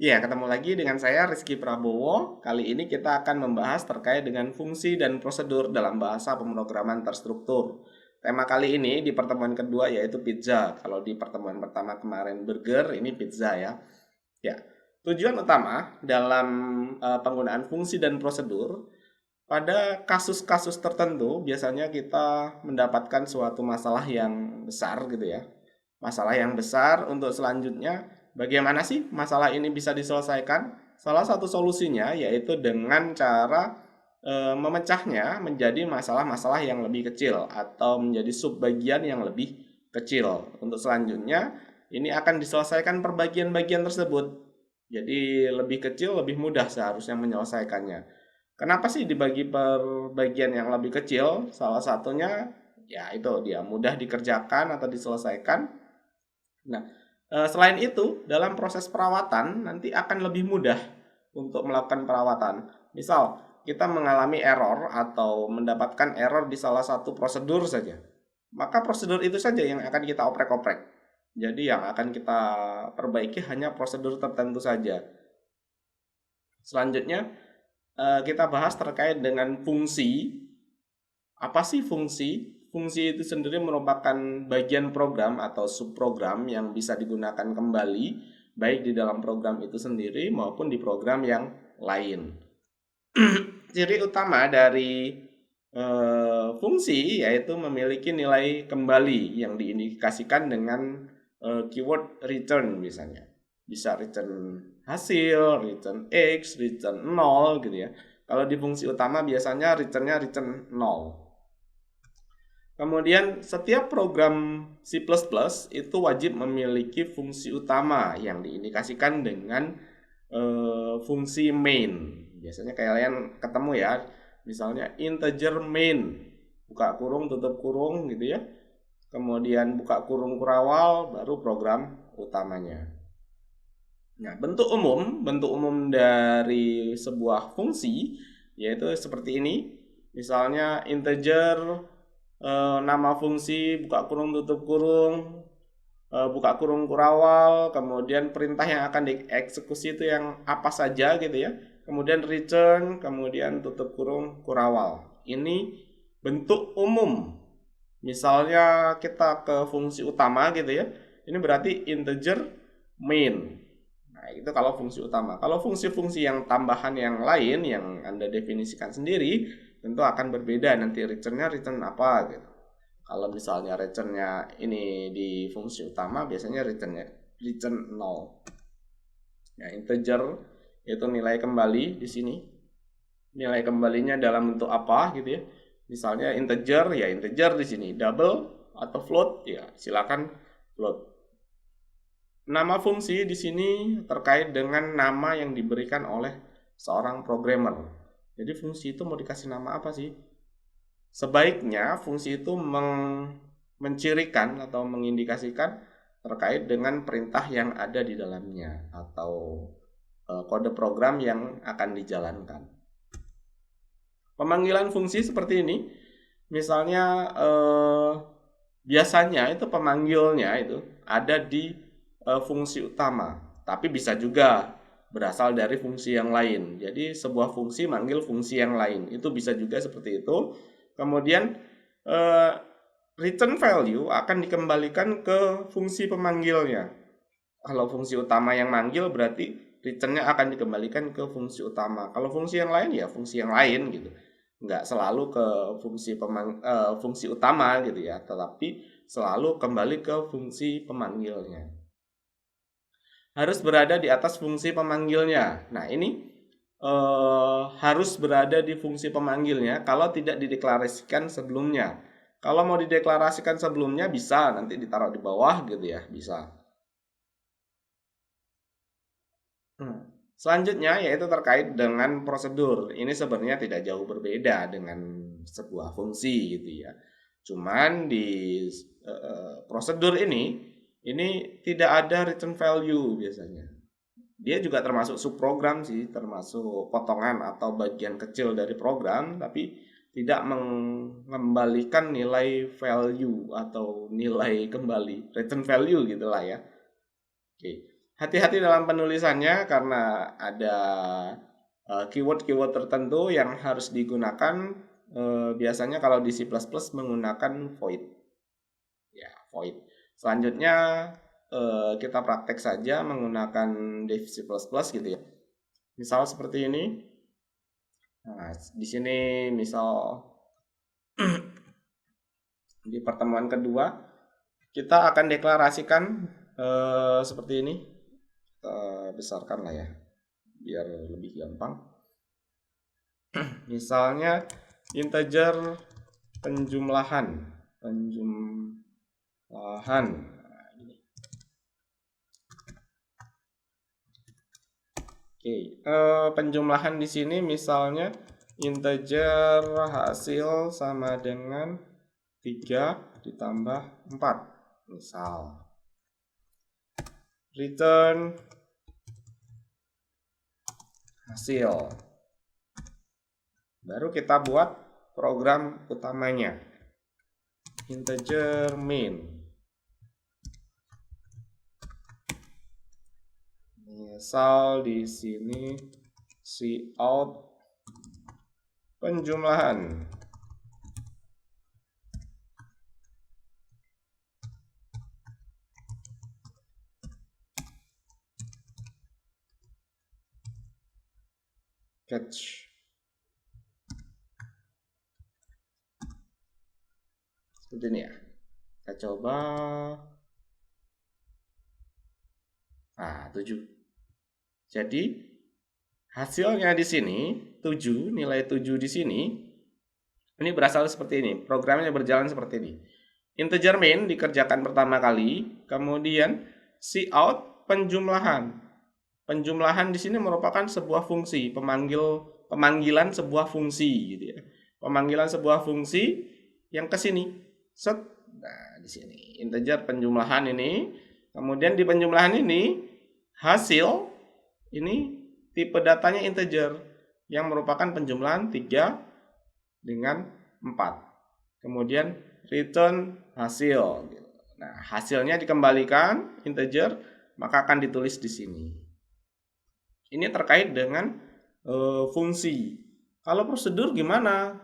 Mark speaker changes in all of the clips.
Speaker 1: Ya, ketemu lagi dengan saya Rizky Prabowo. Kali ini kita akan membahas terkait dengan fungsi dan prosedur dalam bahasa pemrograman terstruktur. Tema kali ini di pertemuan kedua yaitu pizza. Kalau di pertemuan pertama kemarin burger, ini pizza ya. Ya, tujuan utama dalam penggunaan fungsi dan prosedur pada kasus-kasus tertentu biasanya kita mendapatkan suatu masalah yang besar gitu ya. Masalah yang besar untuk selanjutnya bagaimana sih masalah ini bisa diselesaikan? Salah satu solusinya yaitu dengan cara memecahnya menjadi masalah-masalah yang lebih kecil atau menjadi subbagian yang lebih kecil. Untuk selanjutnya ini akan diselesaikan per bagian-bagian tersebut. Jadi lebih kecil lebih mudah seharusnya menyelesaikannya. Kenapa sih dibagi per bagian yang lebih kecil? Salah satunya ya itu dia mudah dikerjakan atau diselesaikan. Nah, selain itu dalam proses perawatan nanti akan lebih mudah untuk melakukan perawatan. Misal kita mengalami error atau mendapatkan error di salah satu prosedur saja, maka prosedur itu saja yang akan kita oprek-oprek. Jadi yang akan kita perbaiki hanya prosedur tertentu saja. Selanjutnya kita bahas terkait dengan fungsi. Apa sih fungsi? Fungsi itu sendiri merupakan bagian program atau subprogram yang bisa digunakan kembali baik di dalam program itu sendiri maupun di program yang lain. Ciri utama dari fungsi yaitu memiliki nilai kembali yang diindikasikan dengan keyword return misalnya. Bisa return hasil, return X, return 0 gitu ya. Kalau di fungsi utama biasanya returnnya return 0. Kemudian setiap program C++ itu wajib memiliki fungsi utama yang diindikasikan dengan fungsi main. Biasanya kalian ketemu ya, misalnya integer main, buka kurung tutup kurung gitu ya. Kemudian buka kurung kurawal baru program utamanya. Nah, bentuk umum dari sebuah fungsi yaitu seperti ini. Misalnya integer nama fungsi buka kurung tutup kurung buka kurung kurawal, kemudian perintah yang akan dieksekusi itu yang apa saja gitu ya. Kemudian return, kemudian tutup kurung kurawal. Ini bentuk umum. Misalnya kita ke fungsi utama gitu ya. Ini berarti integer main. Nah, itu kalau fungsi utama. Kalau fungsi-fungsi yang tambahan yang lain yang Anda definisikan sendiri, tentu akan berbeda. Nanti returnnya return apa gitu. Kalau misalnya returnnya ini di fungsi utama, biasanya returnnya return 0. Ya, integer itu nilai kembali di sini. Nilai kembalinya dalam bentuk apa gitu ya. Misalnya integer, ya integer di sini. Double atau float, ya silakan float. Nama fungsi di sini terkait dengan nama yang diberikan oleh seorang programmer. Jadi fungsi itu mau dikasih nama apa sih? Sebaiknya fungsi itu mencirikan atau mengindikasikan terkait dengan perintah yang ada di dalamnya atau kode program yang akan dijalankan. Pemanggilan fungsi seperti ini, misalnya biasanya itu pemanggilnya itu ada di fungsi utama, tapi bisa juga berasal dari fungsi yang lain. Jadi sebuah fungsi manggil fungsi yang lain, itu bisa juga seperti itu. Kemudian eh, return value akan dikembalikan ke fungsi pemanggilnya. Kalau fungsi utama yang manggil berarti returnnya akan dikembalikan ke fungsi utama. Kalau fungsi yang lain ya fungsi yang lain gitu. Nggak selalu ke fungsi utama gitu ya, tetapi selalu kembali ke fungsi pemanggilnya. Harus berada di atas fungsi pemanggilnya. Nah, ini harus berada di fungsi pemanggilnya kalau tidak dideklarasikan sebelumnya. Kalau mau dideklarasikan sebelumnya bisa nanti ditaruh di bawah gitu ya, bisa. Selanjutnya yaitu terkait dengan prosedur. Ini sebenarnya tidak jauh berbeda dengan sebuah fungsi gitu ya. Cuman di prosedur ini tidak ada return value biasanya. Dia juga termasuk subprogram sih, termasuk potongan atau bagian kecil dari program, tapi tidak mengembalikan nilai value atau nilai kembali, return value gitulah ya. Oke. Hati-hati dalam penulisannya karena ada keyword-keyword tertentu yang harus digunakan. Biasanya kalau di C++ menggunakan void. Ya, void. Selanjutnya kita praktek saja menggunakan div C++ gitu ya. Misal seperti ini. Nah, di sini misal di pertemuan kedua kita akan deklarasikan seperti ini. Besarkan lah ya, biar lebih gampang. Misalnya integer penjumlahan. Oke, penjumlahan di sini misalnya integer hasil sama dengan 3 ditambah 4. Misal return hasil. Baru kita buat program utamanya. Integer main. Misal di sini cout penjumlahan. Catch. Seperti ini ya. Kita coba. 7. Jadi hasilnya di sini 7, nilai 7 di sini ini berasal seperti ini. Programnya berjalan seperti ini. Integer main dikerjakan pertama kali, kemudian cout penjumlahan. Penjumlahan di sini merupakan sebuah fungsi, pemanggilan sebuah fungsi gitu ya. Pemanggilan sebuah fungsi yang ke sini. Set. Nah, di sini integer penjumlahan ini. Kemudian di penjumlahan ini hasil ini tipe datanya integer yang merupakan penjumlahan 3 dengan 4. Kemudian return hasil. Nah, hasilnya dikembalikan integer, maka akan ditulis di sini. Ini terkait dengan fungsi. Kalau prosedur gimana?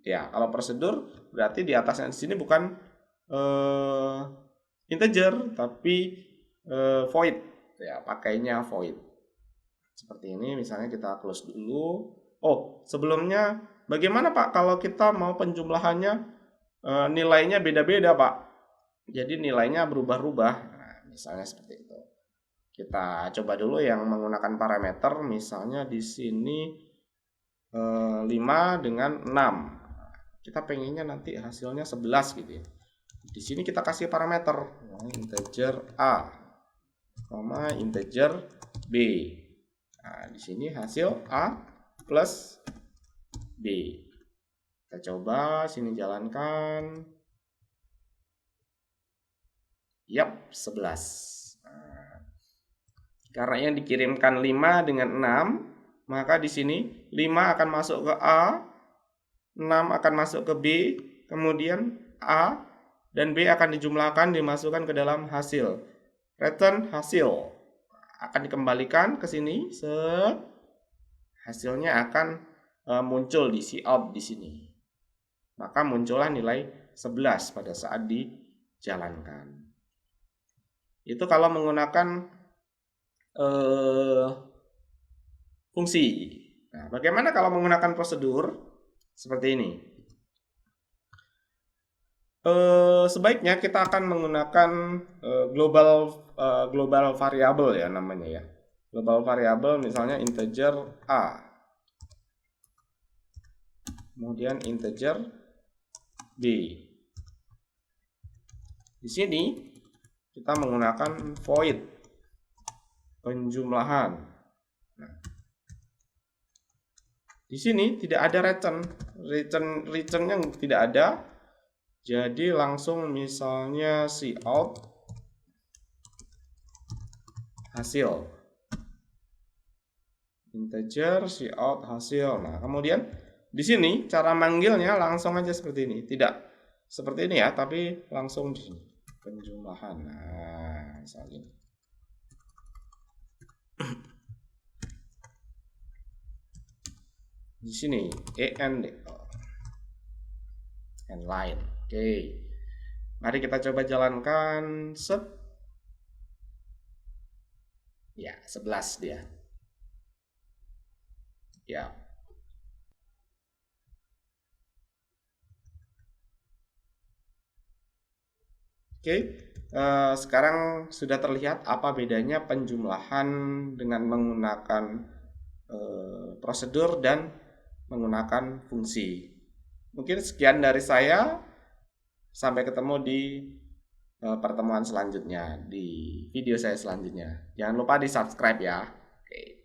Speaker 1: Ya, kalau prosedur berarti di atasnya di sini bukan integer tapi void. Ya, pakainya void. Seperti ini, misalnya kita close dulu. Oh, sebelumnya bagaimana Pak kalau kita mau penjumlahannya nilainya beda-beda Pak? Jadi nilainya berubah-ubah. Nah, misalnya seperti itu. Kita coba dulu yang menggunakan parameter, misalnya di sini 5 dengan 6. Kita pengennya nanti hasilnya 11 gitu ya. Di sini kita kasih parameter integer A, integer B. Nah, di sini hasil A plus B. Kita coba sini jalankan. Yap, 11. Nah, karena yang dikirimkan 5 dengan 6, maka di sini 5 akan masuk ke A, 6 akan masuk ke B, kemudian A dan B akan dijumlahkan, dimasukkan ke dalam hasil. Return hasil akan dikembalikan ke sini. Hasilnya akan muncul di cout di sini. Maka muncullah nilai 11 pada saat dijalankan. Itu kalau menggunakan fungsi. Nah, bagaimana kalau menggunakan prosedur seperti ini? Sebaiknya kita akan menggunakan global variable ya namanya ya. Global variable misalnya integer A. Kemudian integer B. Di sini kita menggunakan void penjumlahan. Nah, di sini tidak ada returnnya tidak ada. Jadi langsung misalnya cout hasil. Integer cout hasil. Nah, kemudian di sini cara manggilnya langsung aja seperti ini. Tidak seperti ini ya, tapi langsung di sini penjumlahan. Nah, misalnya ini. Di sini and line. Oke. Mari kita coba jalankan. Set. Ya, 11 dia. Ya. Oke. Sekarang sudah terlihat apa bedanya penjumlahan dengan menggunakan prosedur dan menggunakan fungsi. Mungkin sekian dari saya. Sampai ketemu di pertemuan selanjutnya, di video saya selanjutnya. Jangan lupa di subscribe ya. Oke.